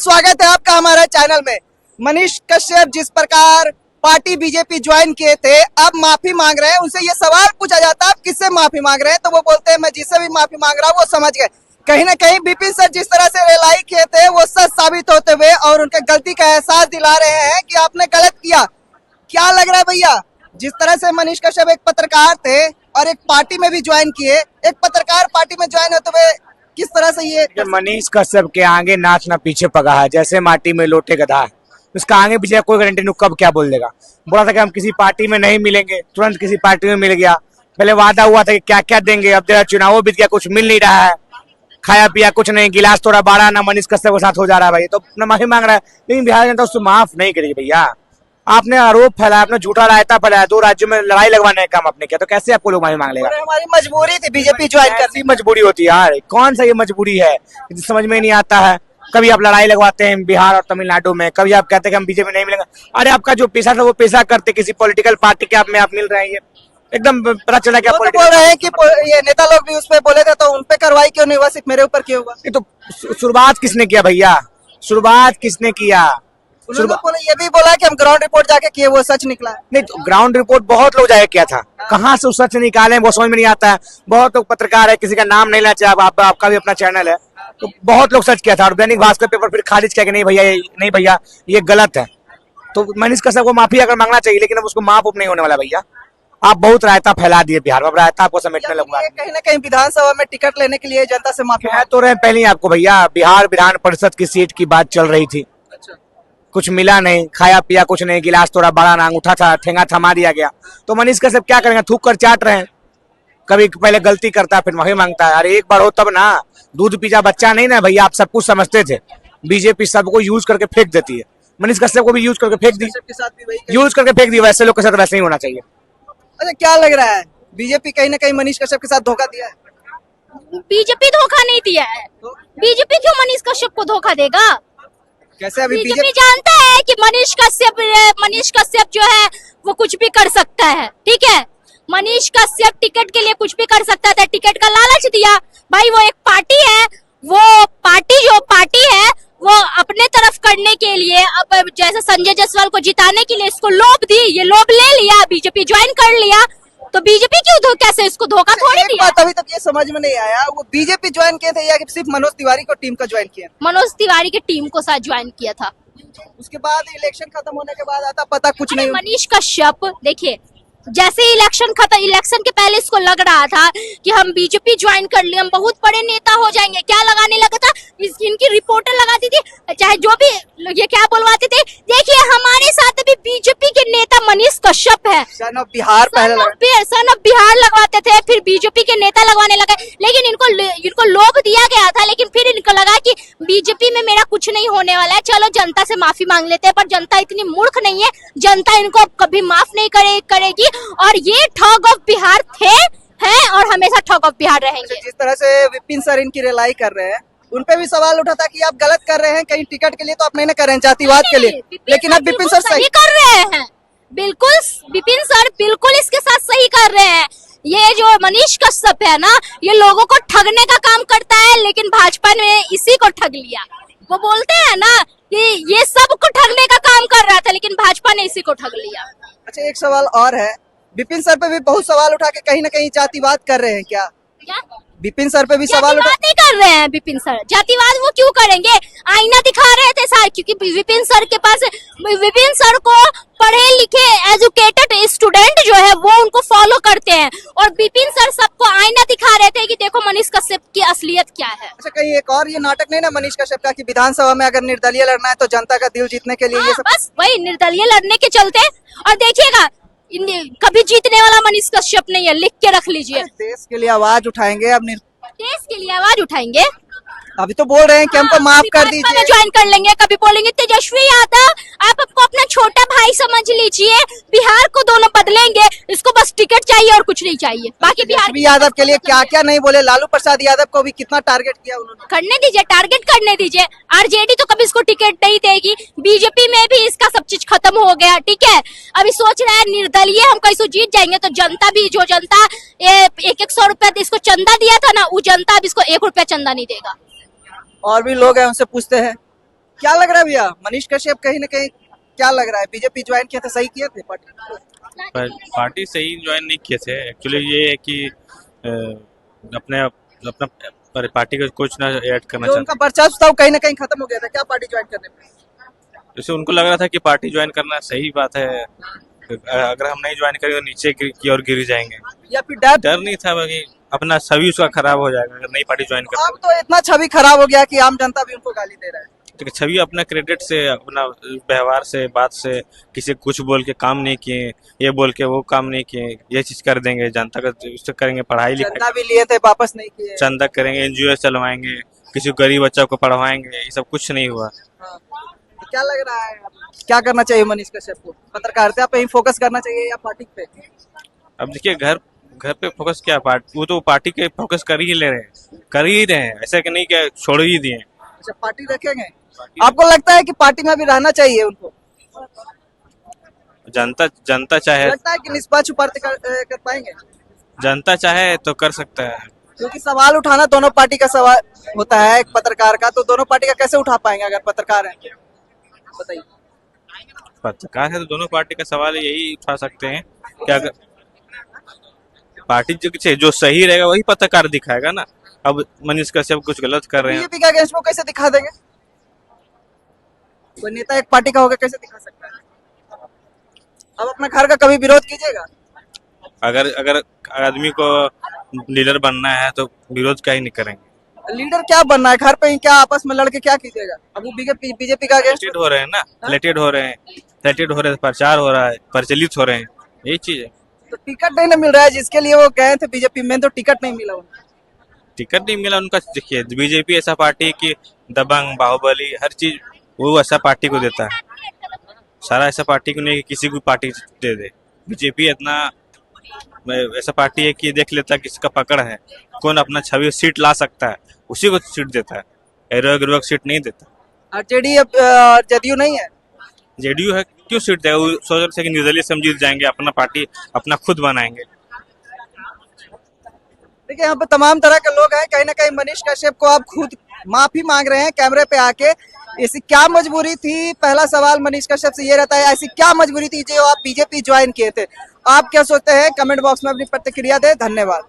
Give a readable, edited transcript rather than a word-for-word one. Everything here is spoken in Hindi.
स्वागत है आपका हमारे चैनल में। मनीष कश्यप जिस प्रकार पार्टी बीजेपी ज्वाइन किए थे, अब माफी मांग रहे हैं। उनसे ये सवाल पूछा जाता है आप किससे माफी मांग रहे हैं, तो वो बोलते हैं मैं जिससे भी माफी मांग रहा हूँ वो समझ गए। कहीं ना कहीं विपिन सर जिस तरह से रिलाई किए थे वो सच साबित होते हुए और उनके गलती का एहसास दिला रहे हैं कि आपने गलत किया। क्या लग रहा है भैया, जिस तरह से मनीष कश्यप एक पत्रकार थे और एक पार्टी में भी ज्वाइन किए, एक पत्रकार पार्टी में ज्वाइन होते हुए किस तरह से ये मनीष कश्यप के आगे नाच ना पीछे पगा है, जैसे माटी में लोटे गधा है। उसका आगे पीछे कोई गारंटी नहीं, कब क्या बोल देगा। बोला था कि हम किसी पार्टी में नहीं मिलेंगे, तुरंत किसी पार्टी में मिल गया। पहले वादा हुआ था कि क्या क्या देंगे, अब तेरा चुनाव बीत गया, कुछ मिल नहीं रहा है। खाया पिया कुछ नहीं, गिलास थोड़ा बड़ा ना मनीष कश्यप के साथ हो जा रहा है भाई, तो अपना माफी मांग रहा है। लेकिन बिहार जनता उसको माफ नहीं करेगी भैया। आपने आरोप फैलाया, आपने झूठा रायता फैलाया, 2 राज्यों में लड़ाई लगवाने का काम आपने किया, तो कैसे आपको लोग माफी मांग लेगा। हमारी मजबूरी थी बीजेपी ज्वाइन करनी। कैसी मजबूरी होती है यार, कौन सा ये मजबूरी है, समझ में नहीं आता है। कभी आप लड़ाई लगवाते हैं बिहार और तमिलनाडु में, कभी आप कहते हैं कि हम बीजेपी नहीं मिलेंगे। अरे आपका जो पेशा था वो पेशा करते, किसी पॉलिटिकल पार्टी के आप में आप मिल रहे हैं, ये एकदम पता चला क्या बोल रहे हैं कि ये नेता लोग भी उस पे बोले थे, तो उन पे कार्रवाई क्यों नहीं हुआ, सिर्फ मेरे ऊपर क्यों हुआ। ये तो शुरुआत किसने किया भैया, शुरुआत किसने किया। उन्होंने ये भी बोला कि हम ग्राउंड रिपोर्ट जाके किए, वो सच निकला। नहीं तो ग्राउंड रिपोर्ट बहुत लोग जाके किया था, कहाँ से उस सच निकाले वो समझ में नहीं आता है। बहुत लोग पत्रकार है, किसी का नाम नहीं लेना चाहिए, आपका भी अपना चैनल है, तो बहुत लोग सच किया था और दैनिक भास्कर पेपर फिर खारिज किया कि नहीं भैया ये गलत है। तो मनीष कश्यप को माफी अगर मांगना चाहिए, लेकिन अब उसको माफ नहीं होने वाला भैया। आप बहुत रायता फैला दिए बिहार में, अब रायता आपको समेटने लगूंगा। कहीं ना कहीं विधानसभा में टिकट लेने के लिए जनता से माफी कह तो रहे पहले ही आपको भैया, बिहार विधान परिषद की सीट की बात चल रही थी, कुछ मिला नहीं, खाया पिया कुछ नहीं, गिलास थोड़ा बड़ा ना, अंगूठा था ठेंगा थमा दिया गया। तो मनीष कश्यप क्या करेंगे, थूक कर चाट रहे हैं। कभी पहले गलती करता है फिर माफी मांगता है। अरे एक बार हो तब ना, दूध पीजा बच्चा नहीं ना भैया, आप सब कुछ समझते थे। बीजेपी सबको यूज करके फेंक देती है, मनीष कश्यप को भी यूज करके फेंक दी, यूज करके फेंक दी। वैसे लोग के साथ वैसे ही होना चाहिए। अच्छा क्या लग रहा है, बीजेपी कहीं ना कहीं मनीष कश्यप के साथ धोखा दिया है? बीजेपी धोखा नहीं दिया है। बीजेपी क्यों मनीष कश्यप को धोखा देगा। कैसे अभी बीजेपी जानता है कि मनीष कश्यप जो है वो कुछ भी कर सकता है, ठीक है। मनीष कश्यप टिकट के लिए कुछ भी कर सकता था, टिकट का लालच दिया भाई। वो एक पार्टी है, वो पार्टी है वो अपने तरफ करने के लिए, अब जैसे संजय जायसवाल को जिताने के लिए इसको लोभ दी, ये लोभ ले लिया, बीजेपी ज्वाइन कर लिया। तो बीजेपी क्यों कैसे इसको धोखा थोड़ी दिया। अभी तक ये समझ में नहीं आया, वो बीजेपी ज्वाइन किए थे या सिर्फ मनोज तिवारी को टीम का ज्वाइन किया? मनोज तिवारी की टीम को साथ ज्वाइन किया था। उसके बाद इलेक्शन खत्म होने के बाद आता पता कुछ नहीं। मनीष कश्यप देखिए, जैसे इलेक्शन के पहले इसको लग रहा था कि हम बीजेपी ज्वाइन कर लिए, हम बहुत बड़े नेता हो जाएंगे। क्या लगाने लगा था, इनकी रिपोर्टर लगाती थी, चाहे जो भी ये क्या बुलवाते थे, देखिए हमारे साथ अभी बीजेपी के नेता मनीष कश्यप है। सन ऑफ बिहार लगवाते थे, फिर बीजेपी के नेता लगवाने लगे। लेकिन इनको लोभ दिया गया था, लेकिन फिर इनको लगा कि बीजेपी में मेरा कुछ नहीं होने वाला है, चलो जनता से माफी मांग लेते हैं। पर जनता इतनी मूर्ख नहीं है, जनता इनको कभी माफ नहीं करेगी। और ये ठग ऑफ बिहार हैं और हमेशा ठग ऑफ बिहार रहेंगे। जिस तरह से विपिन सर इनकी रिलाई कर रहे हैं, उनपे भी सवाल उठा था कि आप गलत कर रहे हैं, कहीं टिकट के लिए तो आप नहीं कर रहे हैं, जातिवाद के लिए। लेकिन अब विपिन सर सही कर रहे हैं, बिल्कुल विपिन सर बिल्कुल इसके साथ सही कर रहे हैं। ये जो मनीष कश्यप है ना, ये लोगों को ठगने का काम करता है, लेकिन भाजपा ने इसी को ठग लिया। वो बोलते हैं ना कि ये सबको ठगने का काम कर रहा था, लेकिन भाजपा ने इसी को ठग लिया। अच्छा एक सवाल और है, विपिन सर पे भी बहुत सवाल उठा के कहीं ना कहीं जातिवाद कर रहे हैं क्या? विपिन सर पे भी सवाल नहीं कर रहे हैं। विपिन सर जातिवाद वो क्यों करेंगे, आईना दिखा रहे थे सारे, क्योंकि विपिन सर को पढ़े लिखे एजुकेटेड स्टूडेंट जो है वो उनको फॉलो करते हैं, और विपिन सर सबको आईना दिखा रहे थे कि देखो मनीष कश्यप की असलियत क्या है। अच्छा कहीं एक और ये नाटक नहीं ना मनीष कश्यप का, कि विधानसभा में अगर निर्दलीय लड़ना है तो जनता का दिल जीतने के लिए ये सब बस वही निर्दलीय लड़ने के चलते। और देखिएगा कभी जीतने वाला मनीष कश्यप नहीं है, लिख के रख लीजिए। देश के लिए आवाज उठाएंगे, अब देश के लिए आवाज उठाएंगे। अभी तो बोल रहे हैं कि हमको माफ कर दीजिए, ज्वाइन कर लेंगे। कभी बोलेंगे तेजस्वी यादव आप आपको अपना छोटा भाई समझ लीजिए, बिहार को दोनों बदलेंगे, इसको बस टिकट चाहिए और कुछ नहीं चाहिए। बाकी बिहार यादव के लिए क्या क्या नहीं बोले, लालू प्रसाद यादव को भी कितना टारगेट किया उन्होंने। करने दीजिए, टारगेट करने दीजिए। आरजेडी तो कभी इसको टिकट नहीं देगी, बीजेपी में भी इसका सब चीज खत्म हो गया, ठीक है। अभी सोच रहा है निर्दलीय हम कैसे जीत जाएंगे, तो जनता भी, जो जनता 100 रुपया इसको चंदा दिया था ना, वो जनता अब इसको 1 रुपया चंदा नहीं देगा। और भी लोग हैं, उनसे पूछते हैं। क्या लग रहा है भैया, मनीष कश्यप कहीं ना कहीं क्या लग रहा है, बीजेपी ज्वाइन किया था, सही किए थे पार्टी? पार्टी सही ज्वाइन नहीं किए थे। एक्चुअली ये है कि अपने अपना पार्टी का कुछ ना ऐड करना जो चाहते उनका वर्चस्व था वो कहीं ना कहीं खत्म हो गया था क्या पार्टी ज्वाइन करने पे? जैसे उनको लग रहा था कि पार्टी ज्वाइन करना सही बात है, अगर हम नहीं ज्वाइन करेंगे तो नीचे की ओर गिर जाएंगे। या फिर डर? डर नहीं था बाकी अपना छवि उसका खराब हो जाएगा अगर नई पार्टी ज्वाइन कर। अब तो इतना छवि खराब हो गया कि आम जनता भी उनको गाली दे रहा है। तो छवि अपना क्रेडिट से, अपना व्यवहार से, बात से, किसी कुछ बोल के काम नहीं किए, ये बोल के वो काम नहीं किए, ये चीज कर देंगे, जनता का उससे करेंगे, पढ़ाई चंदा लिखाई भी लिए थे, वापस नहीं किए। चंदा करेंगे, एनजीओ चलवाएंगे, किसी गरीब बच्चों को पढ़वाएंगे, ये सब कुछ नहीं हुआ। हाँ। तो क्या लग रहा है क्या करना चाहिए मनीष कश्यप को? पत्रकारिता पे ही फोकस करना चाहिए या पार्टी पे? अब देखिए घर घर पे फोकस क्या, वो तो पार्टी के फोकस कर ही ले रहे हैं, कर ही रहे हैं, ऐसा कि नहीं क्या छोड़ ही दिए। अच्छा, पार्टी रखेंगे? आपको लगता है कि पार्टी में भी रहना चाहिए उनको? जनता चाहे, लगता है कि निष्पक्ष पार्टी कर पाएंगे? जनता चाहे तो कर सकता है। क्योंकि सवाल उठाना दोनों पार्टी का सवाल होता है एक पत्रकार का, तो दोनों पार्टी का कैसे उठा पाएंगे अगर पत्रकार हैं? बताइए। पत्रकार है तो दोनों पार्टी का सवाल यही उठा सकते हैं कि अगर पार्टी जो सही रहेगा वही पत्रकार दिखाएगा ना। अब मनीष कश्यप कुछ गलत कर रहे हैं, बीजेपी के अगेंस्ट वो कैसे दिखा देंगे? कोई नेता एक पार्टी का होगा कैसे दिखा सकता है? अब अपना घर का कभी विरोध कीजिएगा? अगर अगर आदमी को लीडर बनना है तो विरोध क्या ही नहीं करेंगे। लीडर क्या बनना है, घर पे ही क्या आपस में लड़के क्या कीजिएगा? अब वो बीजेपी का अगेंस्ट सिलेक्टेड हो रहे हैं ना, सिलेक्टेड हो रहे हैं, प्रचार हो रहा है, प्रचलित हो रहे हैं, यही चीज है। तो टिकट नहीं ना मिल रहा है जिसके लिए वो गए थे बीजेपी में, तो टिकट नहीं मिला उनको। टिकट नहीं मिला उनका। देखिए बीजेपी ऐसा पार्टी है कि दबंग, बाहुबली, हर चीज वो ऐसा पार्टी को देता है, सारा ऐसा पार्टी को नहीं कि किसी को पार्टी दे दे। बीजेपी इतना ऐसा पार्टी है कि देख लेता है किसका पकड़ है, कौन अपना छवि सीट ला सकता है, उसी को सीट देता है, एरोग सीट नहीं देता। और जदयू नहीं है? जेडीयू है, क्यों सीट देगा? वो सोच रहे थे कि निर्दलीय से हम जीत जाएंगे, अपना पार्टी अपना खुद बनाएंगे। देखिए यहाँ पे तमाम तरह के लोग हैं, कहीं ना कहीं मनीष कश्यप को आप खुद माफी मांग रहे हैं कैमरे पे आके। ऐसी क्या मजबूरी थी, पहला सवाल मनीष कश्यप से ये रहता है, ऐसी क्या मजबूरी थी जो आप बीजेपी ज्वाइन किए थे? आप क्या सोचते हैं? कमेंट बॉक्स में अपनी प्रतिक्रिया दें। धन्यवाद।